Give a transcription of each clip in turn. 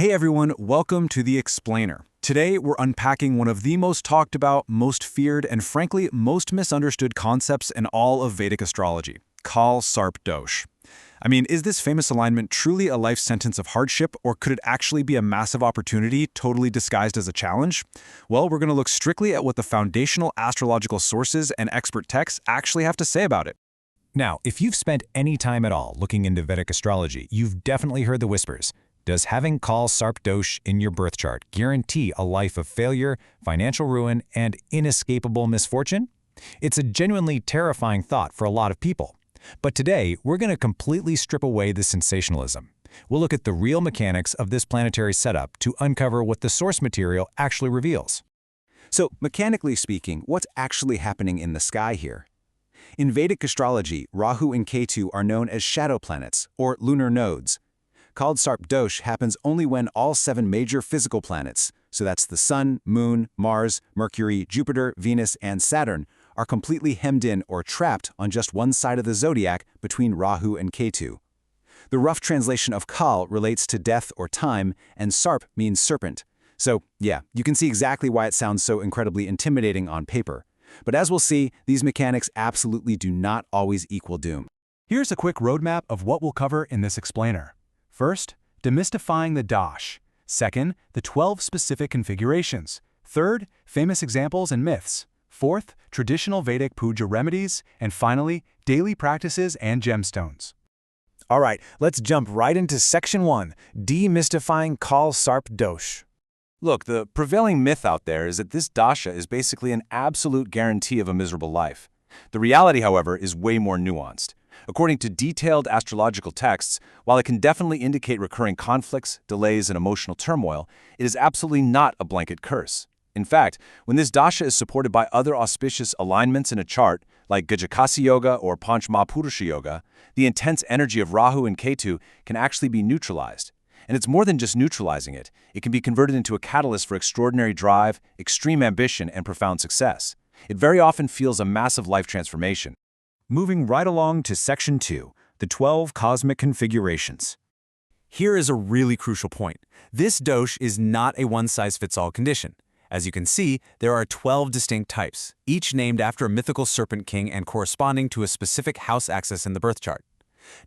Hey everyone, welcome to The Explainer. Today we're unpacking one of the most talked about, most feared, and frankly most misunderstood concepts in all of Vedic astrology, Kaal Sarp Dosh. I mean, is this famous alignment truly a life sentence of hardship, or could it actually be a massive opportunity totally disguised as a challenge? Well, we're going to look strictly at what the foundational astrological sources and expert texts actually have to say about it. Now, if you've spent any time at all looking into Vedic astrology, you've definitely heard the whispers. Does having Kaal Sarp Dosh in your birth chart guarantee a life of failure, financial ruin, and inescapable misfortune? It's a genuinely terrifying thought for a lot of people. But today, we're going to completely strip away the sensationalism. We'll look at the real mechanics of this planetary setup to uncover what the source material actually reveals. So, mechanically speaking, what's actually happening in the sky here? In Vedic astrology, Rahu and Ketu are known as shadow planets, or lunar nodes. Kaal Sarp Dosh happens only when all 7 major physical planets, so that's the Sun, Moon, Mars, Mercury, Jupiter, Venus, and Saturn, are completely hemmed in or trapped on just one side of the zodiac between Rahu and Ketu. The rough translation of Kaal relates to death or time, and Sarp means serpent. So, yeah, you can see exactly why it sounds so incredibly intimidating on paper. But as we'll see, these mechanics absolutely do not always equal doom. Here's a quick roadmap of what we'll cover in this explainer. First, demystifying the Dosh. Second, the 12 specific configurations. Third, famous examples and myths. Fourth, traditional Vedic puja remedies. And finally, daily practices and gemstones. All right, let's jump right into Section 1, Demystifying Kaal Sarp Dosh. Look, the prevailing myth out there is that this dasha is basically an absolute guarantee of a miserable life. The reality, however, is way more nuanced. According to detailed astrological texts, while it can definitely indicate recurring conflicts, delays, and emotional turmoil, it is absolutely not a blanket curse. In fact, when this dasha is supported by other auspicious alignments in a chart, like Gajakasi Yoga or Panchmapurusha Yoga, the intense energy of Rahu and Ketu can actually be neutralized. And it's more than just neutralizing it. It can be converted into a catalyst for extraordinary drive, extreme ambition, and profound success. It very often feels a massive life transformation. Moving right along to Section 2, the 12 cosmic configurations. Here is a really crucial point. This dosh is not a one-size-fits-all condition. As you can see, there are 12 distinct types, each named after a mythical serpent king and corresponding to a specific house axis in the birth chart.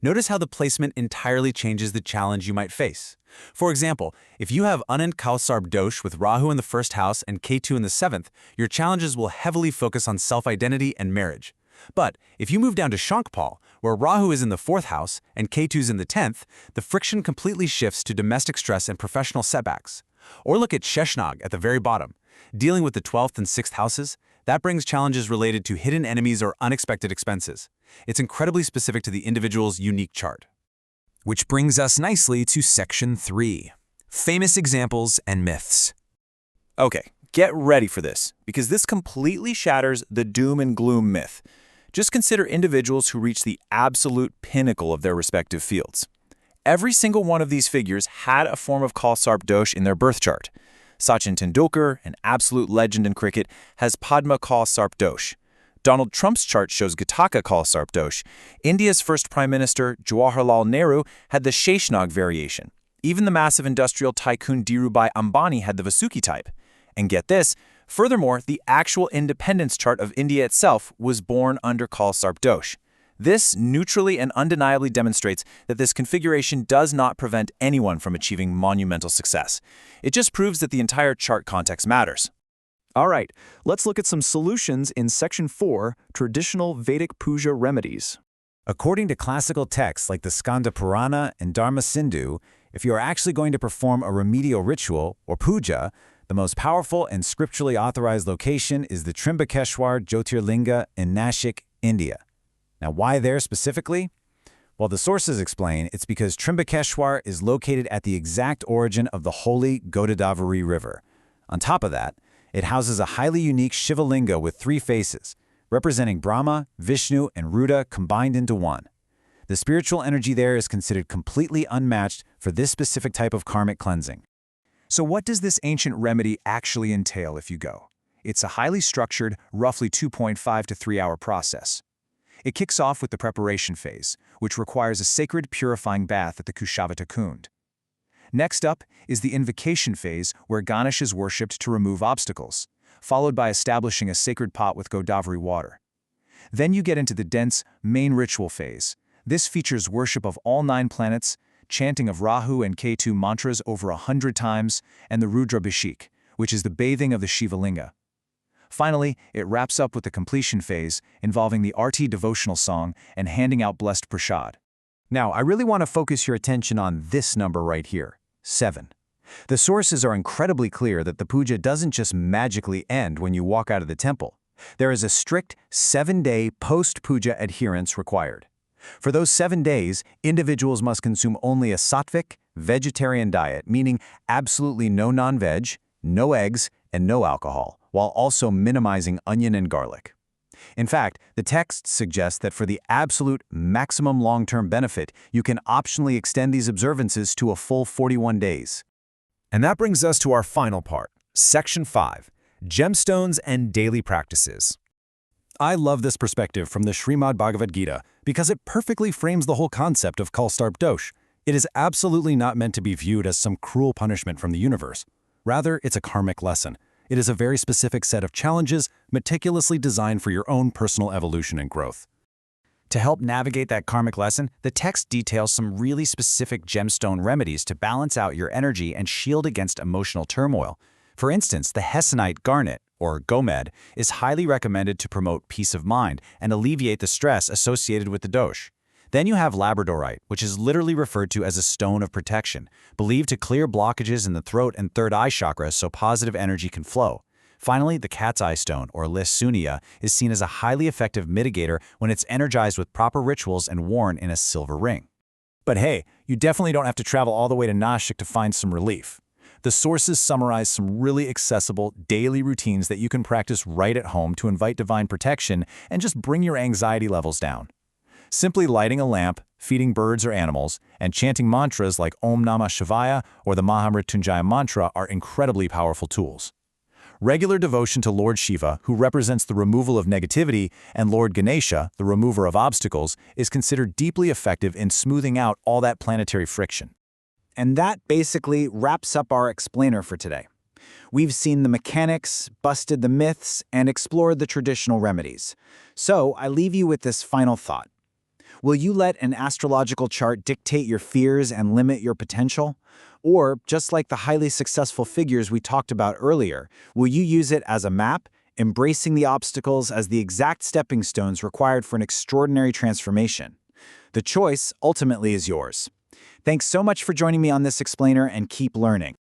Notice how the placement entirely changes the challenge you might face. For example, if you have Anant Kaal Sarp Dosh with Rahu in the first house and Ketu in the 7th, your challenges will heavily focus on self-identity and marriage. But if you move down to Shankpal, where Rahu is in the 4th house and Ketu's in the 10th, the friction completely shifts to domestic stress and professional setbacks. Or look at Sheshnag at the very bottom. Dealing with the 12th and 6th houses, that brings challenges related to hidden enemies or unexpected expenses. It's incredibly specific to the individual's unique chart. Which brings us nicely to Section 3, Famous Examples and Myths. Okay, get ready for this, because this completely shatters the doom and gloom myth. Just consider individuals who reach the absolute pinnacle of their respective fields. Every single one of these figures had a form of Kaal Sarp Dosh in their birth chart. Sachin Tendulkar, an absolute legend in cricket, has Padma Kaal Sarp Dosh. Donald Trump's chart shows Gataka Kaal Sarp Dosh. India's first Prime Minister, Jawaharlal Nehru, had the Sheshnag variation. Even the massive industrial tycoon Dhirubhai Ambani had the Vasuki type. And get this, furthermore, the actual independence chart of India itself was born under Kaal Sarp Dosh. This neutrally and undeniably demonstrates that this configuration does not prevent anyone from achieving monumental success. It just proves that the entire chart context matters. All right, let's look at some solutions in Section 4, Traditional Vedic Puja Remedies. According to classical texts like the Skanda Purana and Dharma Sindhu, if you are actually going to perform a remedial ritual, or puja, the most powerful and scripturally authorized location is the Trimbakeshwar Jyotirlinga in Nashik, India. Now, why there specifically? Well, the sources explain it's because Trimbakeshwar is located at the exact origin of the holy Godavari River. On top of that, it houses a highly unique Shivalinga with 3 faces, representing Brahma, Vishnu, and Ruda combined into one. The spiritual energy there is considered completely unmatched for this specific type of karmic cleansing. So what does this ancient remedy actually entail if you go? It's a highly structured, roughly 2.5 to 3 hour process. It kicks off with the preparation phase, which requires a sacred purifying bath at the Kushavata Kund. Next up is the invocation phase, where Ganesh is worshipped to remove obstacles, followed by establishing a sacred pot with Godavari water. Then you get into the dense main ritual phase. This features worship of all 9 planets, chanting of Rahu and Ketu mantras over 100 times, and the Rudrabhishek, which is the bathing of the Shiva Linga. Finally, it wraps up with the completion phase, involving the Arti devotional song and handing out blessed prasad. Now, I really want to focus your attention on this number right here, 7. The sources are incredibly clear that the puja doesn't just magically end when you walk out of the temple. There is a strict 7-day post-puja adherence required. For those 7 days, individuals must consume only a sattvic, vegetarian diet, meaning absolutely no non-veg, no eggs, and no alcohol, while also minimizing onion and garlic. In fact, the text suggests that for the absolute maximum long-term benefit, you can optionally extend these observances to a full 41 days. And that brings us to our final part, Section 5, Gemstones and Daily Practices. I love this perspective from the Srimad Bhagavad Gita because it perfectly frames the whole concept of Kaal Sarp Dosh. It is absolutely not meant to be viewed as some cruel punishment from the universe. Rather, it's a karmic lesson. It is a very specific set of challenges meticulously designed for your own personal evolution and growth. To help navigate that karmic lesson, the text details some really specific gemstone remedies to balance out your energy and shield against emotional turmoil. For instance, the hessonite garnet, or gomed, is highly recommended to promote peace of mind and alleviate the stress associated with the dosh. Then you have labradorite, which is literally referred to as a stone of protection, believed to clear blockages in the throat and third eye chakra so positive energy can flow. Finally, the cat's eye stone, or Lis-Sunia, is seen as a highly effective mitigator when it's energized with proper rituals and worn in a silver ring. But hey, you definitely don't have to travel all the way to Nashik to find some relief. The sources summarize some really accessible daily routines that you can practice right at home to invite divine protection and just bring your anxiety levels down. Simply lighting a lamp, feeding birds or animals, and chanting mantras like Om Namah Shivaya or the Mahamrityunjaya mantra are incredibly powerful tools. Regular devotion to Lord Shiva, who represents the removal of negativity, and Lord Ganesha, the remover of obstacles, is considered deeply effective in smoothing out all that planetary friction. And that basically wraps up our explainer for today. We've seen the mechanics, busted the myths, and explored the traditional remedies. So I leave you with this final thought. Will you let an astrological chart dictate your fears and limit your potential? Or, just like the highly successful figures we talked about earlier, will you use it as a map, embracing the obstacles as the exact stepping stones required for an extraordinary transformation? The choice ultimately is yours. Thanks so much for joining me on this explainer, and keep learning.